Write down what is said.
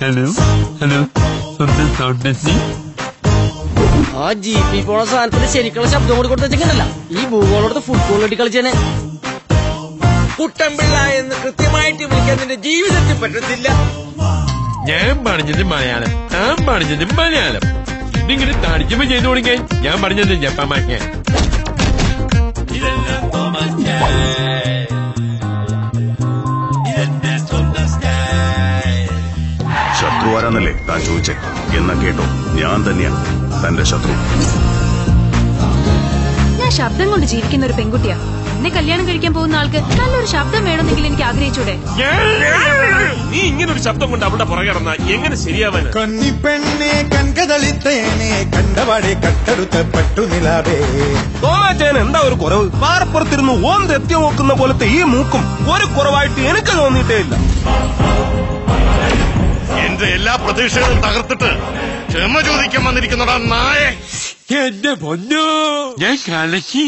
Hello hello ആ ജീപ്പി പോണ സാധനത്തിന് ശരിക്കുള്ള ശബ്ദം കൂടി കൊടുത്തിട്ടുണ്ടല്ല ഈ ഭൂഗോളോടത്ത് ഫുട്ബോൾ കെട്ടി കളിച്ചേനെ. കുട്ടമ്പിള്ള എന്ന് കൃത്യമായിട്ട് വിളിക്കാൻ നിന്റെ ജീവിതത്തിൽ പറ്റത്തില്ല. ഞാൻ പറഞ്ഞത് മലയാളം, ഞാൻ പറഞ്ഞത് മലയാളം. ഇതിങ്ങനെ തടിക്കുമ്പോ ചെയ്തു കൊടുക്കാൻ ഞാൻ പറഞ്ഞത് ജപ്പാമാക്കാൻ. ശത്രു ആരാന്നല്ലേ താൻ ചോദിച്ചേ? എന്നാ കേട്ടോ, ഞാൻ തന്നെയാണ് തന്റെ ശത്രു. ഞാൻ ശബ്ദം കൊണ്ട് ജീവിക്കുന്ന ഒരു പെൺകുട്ടിയാ. എന്നെ കല്യാണം കഴിക്കാൻ പോകുന്ന ആൾക്ക് നല്ലൊരു ശബ്ദം വേണമെന്നെങ്കിൽ എനിക്ക് ആഗ്രഹിച്ചൂടെ? നീ ഇങ്ങനെ ഒരു ശബ്ദം കൊണ്ട് അവിടെ പുറകെ നടന്ന എങ്ങനെ ശരിയാവാൻ? കണ്ണിപ്പെണ്ണെ കൺകതളിത്തേനെ കണ്ടപാടെ കട്ടെടുത്ത പട്ടുനിലാവേ. തോമാച്ചേന് എന്താ ഒരു കുറവ്? പാറപ്പുറത്തിരുന്ന് ഓന്ത് എത്തി നോക്കുന്ന പോലത്തെ ഈ മൂക്കും ഒരു കുറവായിട്ട് എനിക്ക് തോന്നിയിട്ടേ ഇല്ല. എന്റെ എല്ലാ പ്രതീക്ഷകളും തകർത്തിട്ട് ക്ഷമ ചോദിക്കാൻ വന്നിരിക്കുന്നടാ നായെ. എന്റെ പൊന്നോ, ഞാൻ കലക്കി.